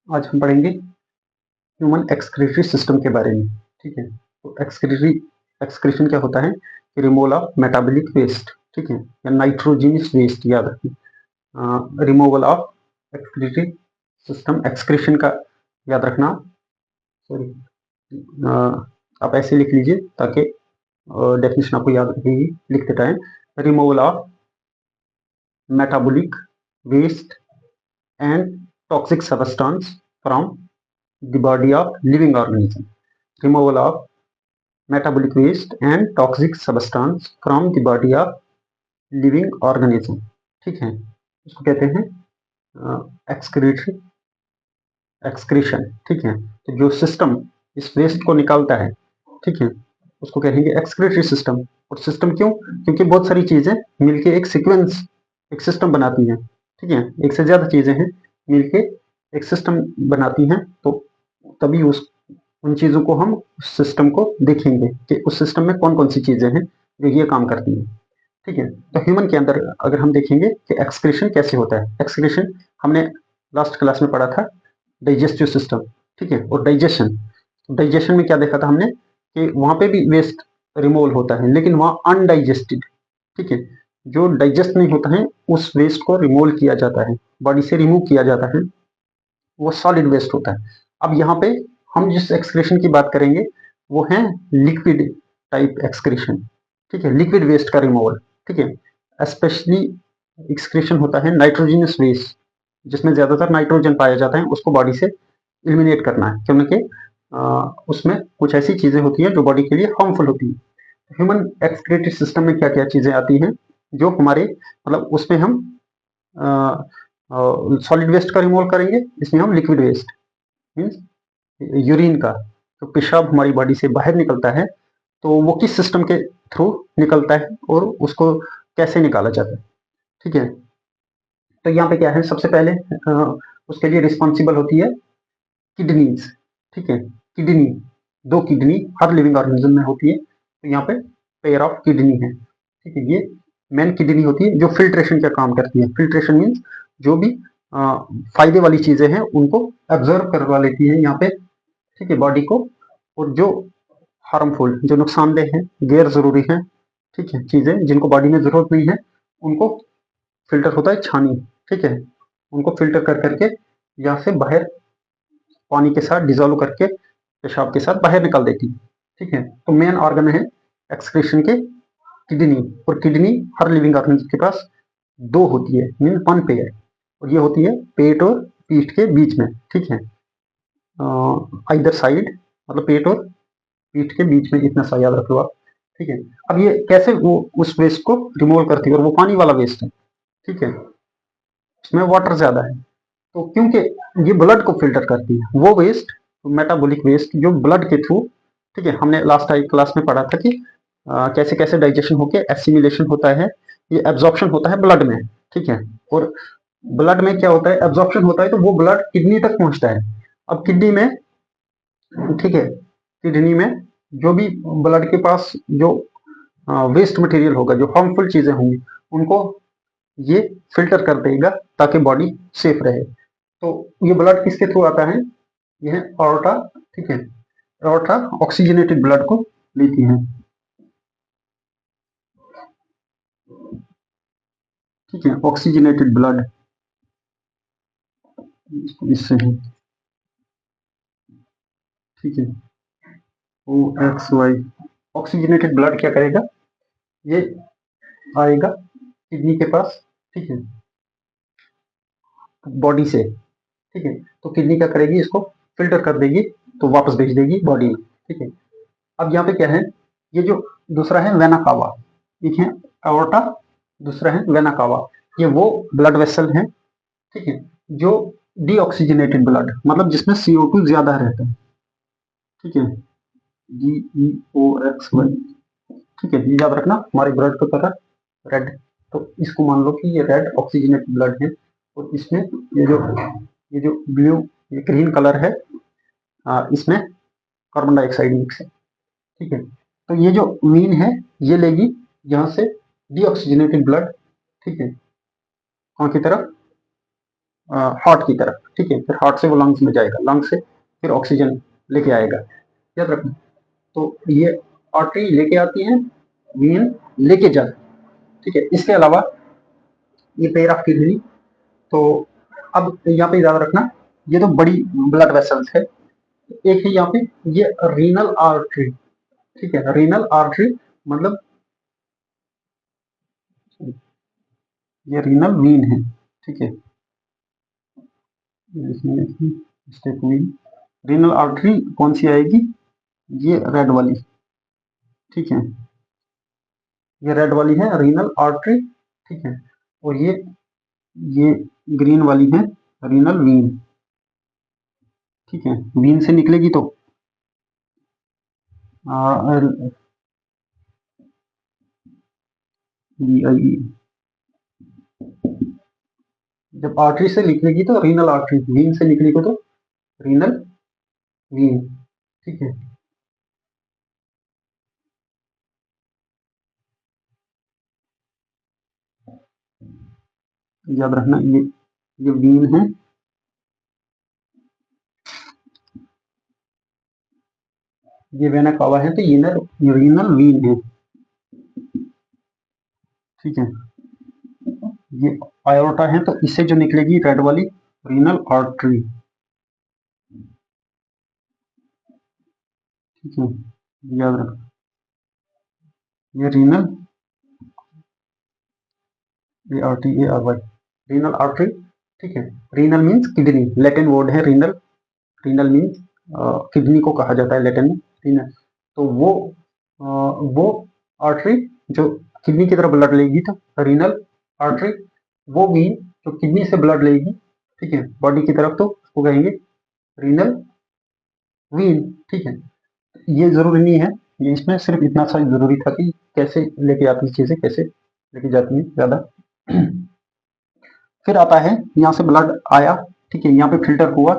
आज हम पढ़ेंगे ह्यूमन एक्सक्रीटरी सिस्टम के बारे में। ठीक है, तो एक्सक्रीशन क्या होता है? Removal of metabolic waste. ठीक है, या नाइट्रोजिनस वेस्ट, याद रखिए। Removal of excretory system, excretion का याद रखना। सॉरी, आप ऐसे लिख लीजिए ताकि डेफिनेशन आपको याद रहेगी लिखते time. Removal of metabolic waste and toxic substance from the body of living organism. Removal of metabolic waste and toxic substance from the body of living organism. ठीक है, इसको कहते हैं एक्सक्रीटरी एक्सक्रीशन। ठीक है, तो जो सिस्टम इस वेस्ट को निकालता है, ठीक है, उसको कहेंगे एक्सक्रीटरी सिस्टम। और सिस्टम क्यों? क्योंकि बहुत सारी चीजें मिलके एक सीक्वेंस, एक सिस्टम बनाती हैं। ठीक है, एक से ज्यादा चीजें हैं मिलके एक सिस्टम बनाती हैं, तो तभी उस उन चीजों को हम सिस्टम को देखेंगे कि उस सिस्टम में कौन कौन सी चीजें हैं जो ये काम करती हैं। ठीक है, तो ह्यूमन के अंदर अगर हम देखेंगे कि एक्सक्रीशन कैसे होता है। एक्सक्रीशन हमने लास्ट क्लास में पढ़ा था, डाइजेस्टिव सिस्टम। ठीक है, और डाइजेशन, डाइजेशन में क्या देखा था हमने कि वहां पे भी वेस्ट रिमूवल होता है, लेकिन वहां अनडाइजेस्टेड। ठीक है, जो डाइजेस्ट नहीं होता है उस वेस्ट को रिमूव किया जाता है, बॉडी से रिमूव किया जाता है, वो सॉलिड वेस्ट होता है। अब यहाँ पे हम जिस एक्सक्रीशन की बात करेंगे वो है लिक्विड टाइप एक्सक्रीशन। ठीक है, लिक्विड वेस्ट का रिमूवल। ठीक है, स्पेशली एक्सक्रीशन होता है नाइट्रोजनस वेस्ट, जिसमें ज्यादातर नाइट्रोजन पाया जाता है, उसको बॉडी से एलिमिनेट करना है, क्योंकि उसमें कुछ ऐसी चीजें होती हैं जो बॉडी के लिए हार्मफुल होती है। ह्यूमन एक्सक्रीटरी सिस्टम में क्या क्या चीजें आती हैं जो हमारे, मतलब उसमें हम सॉलिड वेस्ट का रिमूवल करेंगे, इसमें हम लिक्विड वेस्ट मीन्स यूरिन का, जो पेशाब हमारी बॉडी से बाहर निकलता है, तो वो किस सिस्टम के थ्रू निकलता है और उसको कैसे निकाला जाता है। ठीक है, तो यहाँ पे क्या है, सबसे पहले उसके लिए रिस्पॉन्सिबल होती है किडनीज। ठीक है, किडनी, दो किडनी हर लिविंग ऑर्गेनिज्म में होती है, तो यहाँ पे पेयर ऑफ किडनी है। ठीक है, ये मेन किडनी होती है जो फिल्ट्रेशन का काम करती है। फिल्ट्रेशन मीन्स जो भी फायदे वाली चीजें हैं उनको एब्जॉर्व करवा लेती है यहाँ पे, ठीक है, बॉडी को। और जो हार्मफुल, जो नुकसानदेह है, गैर जरूरी है, ठीक है, चीजें जिनको बॉडी में जरूरत नहीं है, उनको फिल्टर होता है छानी। ठीक है, उनको फिल्टर कर करके यहाँ से बाहर पानी के साथ डिजोल्व करके पेशाब के साथ बाहर निकाल देती है। ठीक है, तो मेन ऑर्गन है एक्सक्रीशन के किडनी। और किडनी हर लिविंग ऑर्गेनिज्म के पास दो होती है, मीन वन पेयर, और ये होती है पेट और पीठ के बीच में। ठीक है, आइदर साइड, मतलब पेट और पीठ के बीच में, इतना सा याद रख लो आप। ठीक है, अब ये कैसे वो उस वेस्ट को रिमूव करती है, और वो पानी वाला वेस्ट है। ठीक है, उसमें वाटर ज्यादा है, तो क्योंकि ये ब्लड को फिल्टर करती है, वो वेस्ट मेटाबॉलिक वेस्ट जो ब्लड के थ्रू, ठीक है, हमने लास्ट क्लास में पढ़ा था कि कैसे कैसे डाइजेशन होके एसिमिलेशन होता है, ये एब्जॉर्प्शन होता है ब्लड में। ठीक है, और ब्लड में क्या होता है, एब्जॉर्प्शन होता है, तो वो ब्लड किडनी तक पहुंचता है। अब किडनी में, ठीक है, किडनी में जो भी ब्लड के पास जो वेस्ट मटेरियल होगा, जो हार्मफुल चीजें होंगी, उनको ये फिल्टर कर देगा ताकि बॉडी सेफ रहे। तो ये ब्लड किसके थ्रू आता है? यह ऑर्टा। ठीक है, ऑर्टा ऑक्सीजनेटेड ब्लड को लेती है। ठीक है, ऑक्सीजनेटेड ब्लड इससे है। ठीक है, ओ एक्स वाई, ऑक्सीजनेटेड ब्लड क्या करेगा, ये आएगा किडनी के पास। ठीक है, बॉडी से। ठीक है, तो किडनी क्या करेगी, इसको फिल्टर कर देगी, तो वापस भेज देगी बॉडी में। ठीक है, अब यहाँ पे क्या है, ये जो दूसरा है वेना कावा, एक है अओर्टा, दूसरा है वेना कावा। ये वो ब्लड वेसल है, ठीक है, जो डीऑक्सीजनेटेड ब्लड, मतलब जिसमें CO2 ज्यादा रहता है। ठीक है, DEOXY। ठीक है, ये याद रखना, हमारे ब्लड का कलर रेड, तो इसको मान लो कि ये रेड ऑक्सीजनेटेड ब्लड है। और इसमें ये जो ब्लू, ये ग्रीन कलर है, इसमें कार्बन डाइऑक्साइड मिक्स है। ठीक है, तो ये जो मीन है, ये लेगी यहाँ से डीऑक्सीजनेटेड ब्लड। ठीक है, कहाँ की तरफ, हार्ट की तरफ, ठीक है, फिर हार्ट से वो लंग्स में जाएगा, लंग्स से फिर ऑक्सीजन लेके आएगा, याद रखना। तो ये आर्टरी लेके आती है, वीन लेके जाती है, ठीक है। इसके अलावा ये पेयर ऑफ किडनी, तो अब यहाँ पे याद रखना, ये तो बड़ी ब्लड वेसल्स है। एक है यहाँ पे ये रीनल आर्टरी, ठीक है, रीनल आर्टरी मतलब ये रीनल वीन है, ठीक है, स्टेप वीन। रीनल आर्टरी कौन सी आएगी, ये रेड वाली, ठीक है, ये रेड वाली है रीनल आर्टरी, ठीक है। और ये ग्रीन वाली है रीनल वीन, ठीक है। वीन से निकलेगी तो जब आर्टरी से निकलेगी तो रीनल आर्टरी, वीन से निकलेगी तो रीनल वीन, ठीक है। याद रखना ये वीन है, ये वेना कावा है, तो ये रीनल वीन है, ठीक है। ये आयोटा है, तो इससे जो निकलेगी रेड वाली रीनल आर्टरी, ठीक है, याद रखना ये renal, A R T A R Y, renal artery, ठीक है। Renal means kidney, Latin word है रीनल, रीनल मीन्स किडनी को कहा जाता है लैटिन में, रीनल। तो वो आर्टरी जो किडनी की तरफ ब्लड लेगी, तो रीनल आर्टरी, वो वीन जो किडनी से ब्लड लेगी, ठीक है, बॉडी की तरफ, तो उसको कहेंगे रीनल वीन, ठीक है। ये जरूरी नहीं है, ये इसमें सिर्फ इतना सा जरूरी था कि कैसे लेके आती है चीजें, कैसे लेके जाती है ज्यादा। फिर आता है यहाँ से ब्लड आया, ठीक है, यहाँ पे फिल्टर हुआ,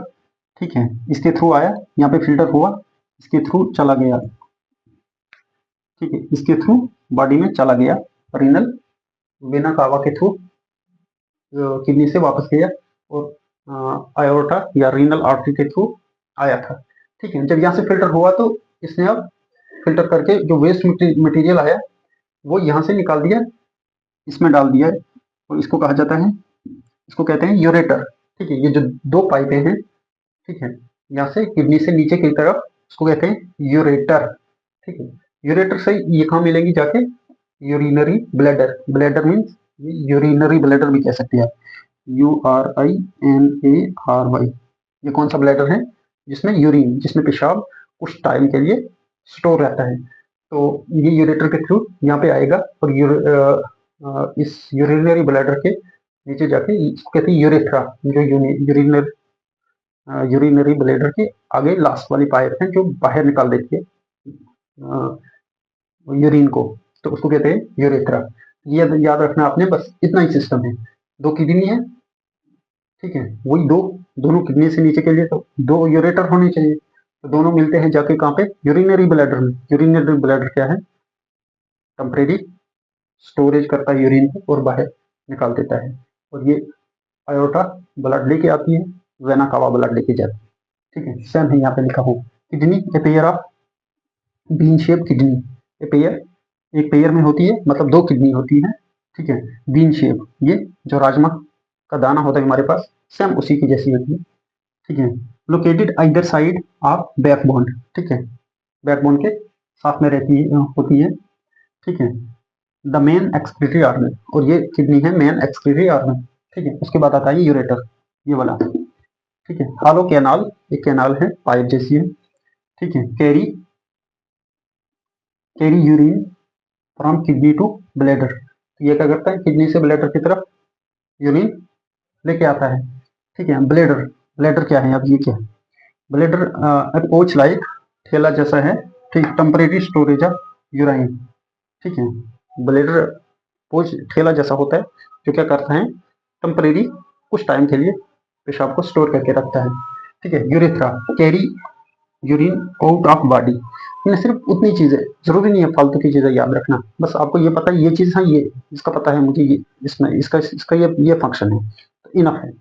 ठीक है, इसके थ्रू आया, यहाँ पे फिल्टर हुआ, इसके थ्रू चला गया, ठीक है, इसके थ्रू बॉडी में चला गया, रीनल वेना कावा के थ्रू किडनी से वापस गया, और आयोर्टा या रीनल आर्टरी के थ्रू आया था, ठीक है। जब यहाँ से फिल्टर हुआ तो इसने अब फिल्टर करके जो वेस्ट मटेरियल आया वो यहाँ से निकाल दिया, इसमें डाल दिया है, और इसको कहा जाता है, इसको कहते हैं यूरेटर, ठीक है। ये जो दो पाइपें हैं, ठीक है, यहाँ से किडनी से नीचे की तरफ, इसको कहते हैं यूरेटर, ठीक है। यूरेटर से ये कहाँ मिलेंगी जाके, urinary bladder, bladder means urinary bladder भी कह सकते हैं, URINARY, ये कौन सा ब्लैडर है, जिसमें यूरिन, जिसमें पेशाब कुछ टाइम के लिए स्टोर रहता है, तो ये यूरेटर के थ्रू यहाँ पे आएगा, और इस यूरिनरी ब्लैडर के नीचे जाके इसको कहते हैं यूरेथ्रा, जो यूरिनरी यूरिनरी ब्लैडर के आगे लास्ट वाली पाइप है जो बाहर निकाल देती है यूरिन को, तो उसको कहते हैं यूरेथ्रा। ये याद रखना आपने, बस इतना ही सिस्टम है। दो किडनी है, ठीक है, वही दोनों किडनी से नीचे के लिए तो दो यूरेटर होने चाहिए, तो दोनों मिलते हैं जाके कहाँ पे, यूरिनरी ब्लैडर में। यूरिनरी ब्लैडर क्या है, टेम्परेरी स्टोरेज करता है यूरिन को और बाहर निकाल देता है, और ये आयोटा ब्लड लेके आती है, वेना कावा ब्लड लेके जाती है, ठीक है। सेम है यहाँ पे लिखा हो, kidney a pair of bean shape kidney, a pair एक पेयर में होती है, मतलब दो किडनी होती है, ठीक है, बीन शेप, ये जो राजमा का दाना होता है हमारे पास, सेम उसी की जैसी होती है, ठीक है। Located either side of backbone, ठीक है, बैकबोन के साथ में रहती है, होती है, ठीक है। द मेन एक्सक्रीटरी ऑर्गन, और ये किडनी है मेन एक्सक्रीटरी ऑर्गन, ठीक है। उसके बाद आता है यूरेटर, ये वाला, ठीक है। हालो कैनाल, एक कैनाल है पाइप जैसी है, ठीक है। Carry carry urine from kidney to bladder, तो ये क्या करता है, किडनी से ब्लैडर की तरफ यूरिन लेके आता है, ठीक है। ब्लैडर, ब्लैडर क्या है, अब ये क्या है, ब्लैडर पोच लाइक, थैला जैसा है, ठीक, टेम्परेरी स्टोरेज ऑफ यूराइन, ठीक है। ब्लैडर पोच थैला जैसा होता है, जो क्या करता है, टेम्परेरी कुछ टाइम के लिए पेशाब को स्टोर करके रखता है, ठीक है। Urethra carry urine out of body, ये सिर्फ उतनी चीजें, जरूरी नहीं है फालतू की चीजें याद रखना, बस आपको ये पता है ये चीज है, ये इसका पता है मुझे, ये इसमें इसका इसका ये फंक्शन है, तो इनफ है,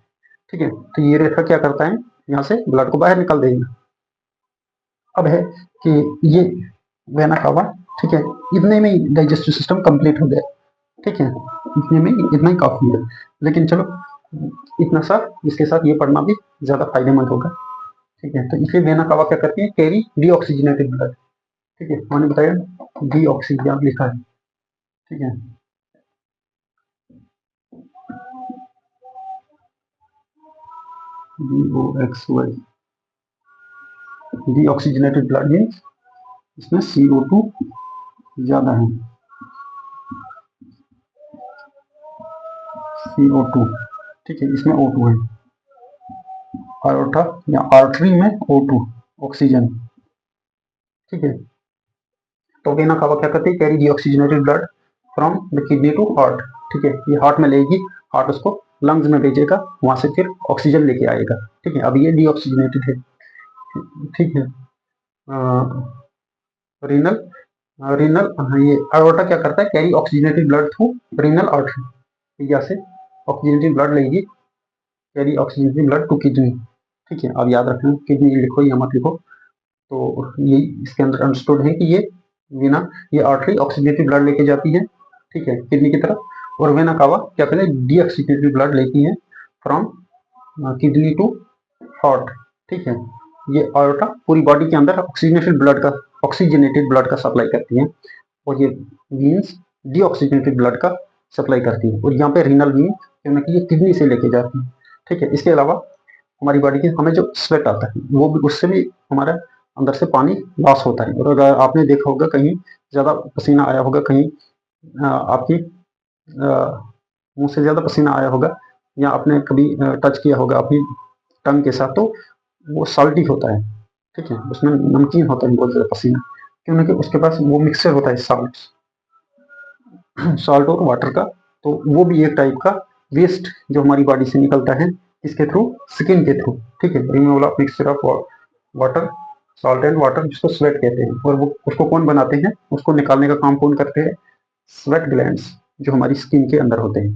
ठीक है, तो ये रेखा क्या करता है, यहाँ से ब्लड को बाहर निकाल देगा। अब है कि ये वेना कावा, ठीक है, इतने में ही डाइजेस्टिव सिस्टम कंप्लीट हो गया। ठीक है, इतने में इतना ही काफी है। लेकिन चलो इतना सा इसके साथ ये पढ़ना भी ज्यादा फायदेमंद होगा। ठीक है, तो इसलिए वेना कावा क्या करती है, कैरी डीऑक्सीजनेटेड ब्लड। ठीक है, मैंने बताया डीऑक्सीजन लिखा है। ठीक है, DOXY, डीऑक्सीजनेटेड ब्लड मीन्स इसमें CO2 ज्यादा है। CO2, ठीक है, इसमें O2 है। आयोटा या आर्टरी में O2 ऑक्सीजन। ठीक है, तो वेना कावा क्या करती है, carry deoxygenated blood from the kidney to heart. ठीक है, ये हार्ट में लेगी, हार्ट उसको लंग्स में भेजेगा, वहां से फिर ऑक्सीजन लेके आएगा। ठीक है, अब ये डीऑक्सीजनेटेड है। ठीक है, रीनल रीनल ये आयोटा क्या करता है, carry oxygenated blood through renal artery, यहाँ से ऑक्सीजनेटेड ब्लड लेगी, carry oxygenated blood to kidney. ठीक है, अब याद रखना किडनी लिखो या मत लिखो, तो ये इसके अंदर अंडरस्टूड है कि ये वेना, ये आर्टरी ऑक्सीजनेटेड ब्लड लेके जाती है, ठीक है, किडनी की तरफ, और वेना कावा क्या करते हैं, डीऑक्सीजनेटेड ब्लड लेती है फ्रॉम किडनी टू हार्ट। ठीक है, ये आयोटा पूरी बॉडी के अंदर ऑक्सीजनेटेड ब्लड का सप्लाई करती है, और ये वीन्स डीऑक्सीजनेटेड ब्लड का सप्लाई करती है, और यहाँ पे रीनल वीन क्योंकि ये किडनी से लेके जाती है। ठीक है, इसके अलावा हमारी बॉडी के हमें जो स्वेट आता है वो भी, उससे भी हमारा अंदर से पानी लॉस होता है। और अगर आपने देखा होगा कहीं ज़्यादा पसीना आया होगा, कहीं आपकी मुंह से ज़्यादा पसीना आया होगा, या आपने कभी टच किया होगा अपनी टंग के साथ, तो वो साल्टी होता है। ठीक है, उसमें नमकीन होता है बहुत ज़्यादा पसीना, क्योंकि उसके पास वो मिक्सचर होता है सॉल्ट और वाटर का। तो वो भी एक टाइप का वेस्ट जो हमारी बॉडी से निकलता है, इसके थ्रू, स्किन के थ्रू। ठीक है, removal of mixture of water, salt and water, जिसको स्वेट कहते हैं। और वो उसको कौन बनाते हैं, उसको निकालने का काम कौन करते हैं, स्वेट ग्लैंड्स, जो हमारी स्किन के अंदर होते हैं।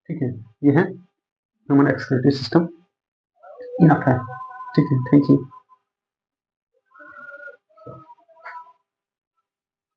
ठीक है, ये है ह्यूमन एक्सक्रीटरी सिस्टम। इनफ है। ठीक है, थैंक यू।